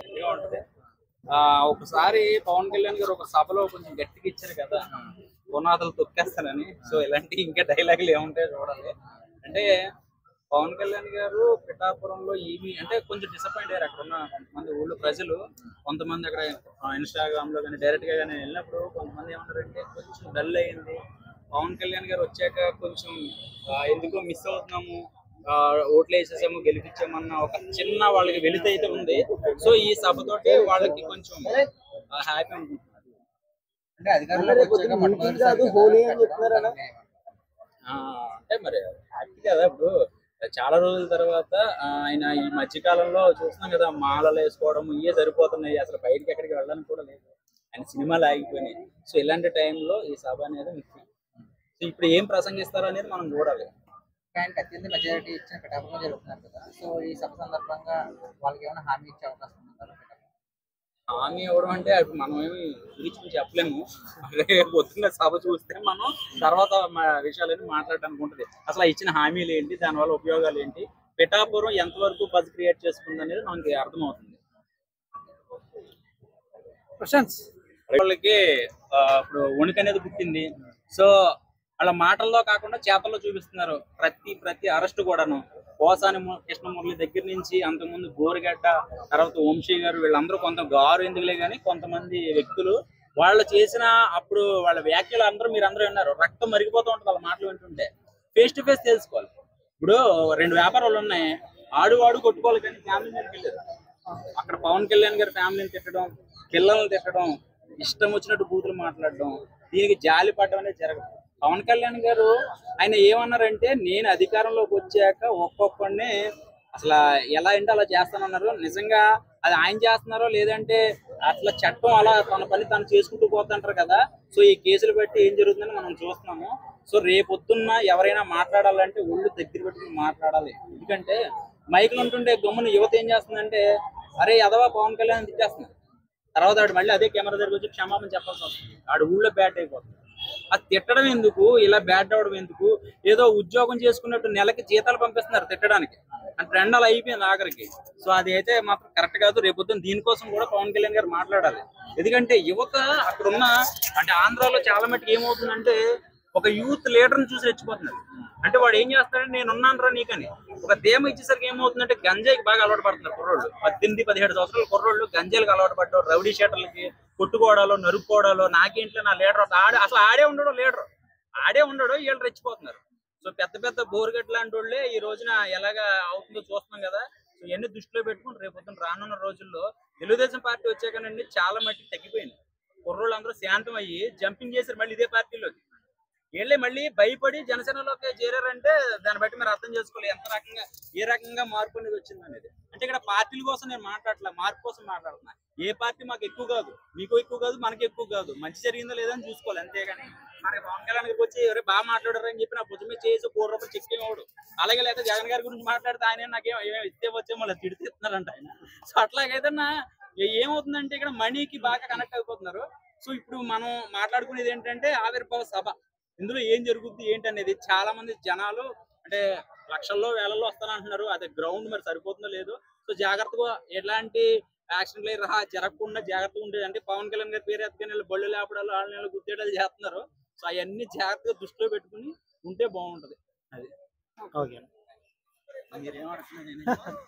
గట్టిగా ఉంటది. ఒకసారి పవన్ కళ్యాణ్ గారు ఒక సభలో కొంచెం గట్టిగా ఇచ్చారు కదా, పునాదులు తొక్కేస్తానని. సో ఇలాంటి ఇంకా డైలాగులు ఏముంటాయో చూడాలి. అంటే పవన్ కళ్యాణ్ గారు పిఠాపురంలో ఏమి అంటే కొంచెం డిసప్పాయింట్ అయ్యారు. అక్కడ ఉన్న కొంతమంది ఊళ్ళో ప్రజలు, కొంతమంది అక్కడ ఇన్స్టాగ్రామ్ లో కానీ డైరెక్ట్ గా కానీ వెళ్ళినప్పుడు కొంతమంది ఏమన్నారంటే కొంచెం డల్ అయింది. పవన్ కళ్యాణ్ గారు వచ్చాక కొంచెం ఎందుకో మిస్ అవుతున్నాము, ఓట్లు వేసేసాము గెలిపించామన్న ఒక చిన్న వాళ్ళకి వెలితి అయితే ఉంది. సో ఈ సభతోటి వాళ్ళకి కొంచెం హ్యాపీ అనుకుంటున్నారు. అంటే అధికారంలోకి వచ్చాక మొట్టమొదటిసారి హోలీ అని చెప్తున్నారా? అంటే మరి హ్యాపీ కదా. ఇప్పుడు చాలా రోజుల తర్వాత ఆయన ఈ మధ్య కాలంలో చూస్తున్నాం కదా, మాలలు వేసుకోవడం ఇవే సరిపోతున్నాయి, అసలు బయటకి ఎక్కడికి వెళ్ళడానికి కూడా లేదు, ఆయన సినిమాలు ఆగిపోయినాయి. సో ఇలాంటి టైంలో ఈ సభ అనేది ముఖ్యం. సో ఇప్పుడు ఏం ప్రసంగిస్తారో అనేది మనం చూడాలి. ఆయనకి అత్యంత మెజారిటీ ఇచ్చిన పిఠాపురంలో జరుగుతున్నారు కదా, సో ఈ సభ సందర్భంగా వాళ్ళకి ఏమైనా హామీ ఇచ్చే అవకాశం ఉందంటారా? హామీ ఇవ్వడం అంటే అది మనం ఏమి గురించి చెప్పలేము. పొద్దున్న సభ చూస్తే మనం తర్వాత విషయాలన్నీ మాట్లాడడానికి ఉంటుంది. అసలు ఇచ్చిన హామీలు ఏంటి, దానివల్ల ఉపయోగాలు ఏంటి, పిఠాపురం ఎంతవరకు బజ్ క్రియేట్ చేసుకుంది అనేది మనకి అర్థమవుతుంది. వాళ్ళకి ఇప్పుడు వణుకు అనేది పుట్టింది. సో వాళ్ళ మాటల్లో కాకుండా చేతల్లో చూపిస్తున్నారు. ప్రతి అరెస్ట్ కూడాను పోసాని కృష్ణమురళి దగ్గర నుంచి అంతకుముందు బోరుగడ్డ, తర్వాత వంశీ గారు, వీళ్ళందరూ కొంత గారు ఎందుకులే కానీ కొంతమంది వ్యక్తులు వాళ్ళు చేసిన అప్పుడు వాళ్ళ వ్యాఖ్యలు అందరూ మీరందరూ విన్నారు. రక్తం మరిగిపోతూ ఉంటుంది వాళ్ళ మాటలు వింటుంటే. ఫేస్ టు ఫేస్ తెలుసుకోవాలి. ఇప్పుడు రెండు వ్యాపారాలు ఉన్నాయి, ఆడు కొట్టుకోవాలి కానీ ఫ్యామిలీ మీదకి వెళ్ళారు. అక్కడ పవన్ కళ్యాణ్ గారి ఫ్యామిలీని తిట్టడం, పిల్లల్ని తిట్టడం, ఇష్టం వచ్చినట్టు బూతులు మాట్లాడడం, దీనికి జాలి పడడం అనేది జరగదు. పవన్ కళ్యాణ్ గారు ఆయన ఏమన్నారంటే, నేను అధికారంలోకి వచ్చాక ఒక్కొక్కడిని అసలు ఎలా అంటే అలా చేస్తానన్నారు. నిజంగా అది ఆయన చేస్తున్నారో లేదంటే అట్లా చట్టం అలా తన పని తను చేసుకుంటూ పోతుంటారు కదా. సో ఈ కేసులు బట్టి ఏం జరుగుతుందని మనం చూస్తున్నాము. సో రేపొద్దున్న ఎవరైనా మాట్లాడాలంటే ఒళ్ళు దగ్గర పెట్టుకుని మాట్లాడాలి. ఎందుకంటే మైకులు ఉంటుంటే గమ్మున యువత ఏం చేస్తుందంటే, అరే ఎదవా పవన్ కళ్యాణ్ తిట్టేస్తున్నారు, తర్వాత ఆడు మళ్ళీ అదే కెమెరా దగ్గర వచ్చి క్షమాపణ చెప్పాల్సి వస్తుంది. ఆడు ఊళ్ళో బ్యాట్ అయిపోతుంది. అది తిట్టడం ఎందుకు, ఇలా బ్యాట్ అవడం ఎందుకు? ఏదో ఉద్యోగం చేసుకున్నట్టు నెలకి జీతాలు పంపిస్తున్నారు తిట్టడానికి. అంటే ట్రెండ్ అలా అయిపోయింది ఆఖరికి. సో అది అయితే మాత్రం కరెక్ట్ కాదు. రేపొద్దున దీనికోసం కూడా పవన్ కళ్యాణ్ గారు మాట్లాడాలి. ఎందుకంటే యువత అక్కడున్న అంటే ఆంధ్రాలో చాలా మట్టుకు ఏమవుతుందంటే ఒక యూత్ లీడర్ని చూసి రెచ్చిపోతున్నారు. అంటే వాడు ఏం చేస్తాడంటే నేను ఉన్నాను రా నీకని ఒక ధీమ ఇచ్చేసరికి ఏమవుతుందంటే గంజాయికి బాగా అలవాటు పడుతున్నారు కుర్రోళ్ళు. 18-17 సంవత్సరాల కుర్రోళ్ళు గంజాయిలకు అలవాటు పడ్డారు. రౌడీ షీటర్లకి కొట్టుకోవడాలు, నరుక్కోవడాలు, నాకేంట్లో నా లీడర్ అసలు ఆడే ఉండడు, లీడర్ ఆడే ఉండడు, వీళ్ళు రెచ్చిపోతున్నారు. సో పెద్ద బోరుగడ్డ లాంటి వాళ్ళే ఈ రోజున ఎలాగా అవుతుందో చూస్తున్నాం కదా. సో ఇవన్నీ దృష్టిలో పెట్టుకుని రేపొద్దున రానున్న రోజుల్లో తెలుగుదేశం పార్టీ వచ్చాకనండి చాలా మట్టికి తగ్గిపోయింది. కుర్రోళ్ళు అందరూ శాంతం అయ్యి జంపింగ్ చేశారు మళ్ళీ ఇదే పార్టీలోకి. వీళ్ళే మళ్ళీ భయపడి జనసేనలోకి చేరారంటే దాన్ని బట్టి మీరు అర్థం చేసుకోవాలి ఎంత రకంగా ఏ రకంగా మార్పు అనేది వచ్చింది అనేది. అంటే ఇక్కడ పార్టీల కోసం నేను మాట్లాడలే, మార్పు కోసం మాట్లాడుతున్నా. ఏ పార్టీ మాకు ఎక్కువ కాదు, మీకు ఎక్కువ కాదు, మనకి ఎక్కువ కాదు, మంచి జరిగిందో లేదని చూసుకోవాలి అంతేగాని మనకి పవన్ కళ్యాణ్ గారికి వచ్చి ఎవరే బాగా మాట్లాడారు అని చెప్పి నా భుజమే చేసి 1 కోటి రూపాయలు చెక్ ఇవ్వడు. అలాగే లేదా జగన్ గారి గురించి మాట్లాడితే ఆయన నాకేమో ఇస్తే వచ్చేమో లేదా తిడితే ఇస్తున్నారంట ఆయన. సో అట్లాగైతే ఏమవుతుందంటే ఇక్కడ మనీకి బాగా కనెక్ట్ అయిపోతున్నారు. సో ఇప్పుడు మనం మాట్లాడుకునేది ఏంటంటే ఆవిర్భావ సభ. ఇందులో ఏం జరుగుద్ది ఏంటి అనేది చాలా మంది జనాలు అంటే లక్షల్లో వేలల్లో వస్తానంటున్నారు. అది గ్రౌండ్ మరి సరిపోతుందో లేదో. సో జాగ్రత్తగా ఎలాంటి యాక్సిడెంట్లు జరగకుండా జాగ్రత్తగా ఉండేది. అంటే పవన్ కళ్యాణ్ గారి పేరు ఎత్తుకుని బళ్ళు లేపడాలు, వాళ్ళని గుర్తేడాలు చేస్తున్నారు. సో అవన్నీ జాగ్రత్తగా దృష్టిలో పెట్టుకుని ఉంటే బాగుంటది. అది ఓకే. మీరేమడుతున్నారు?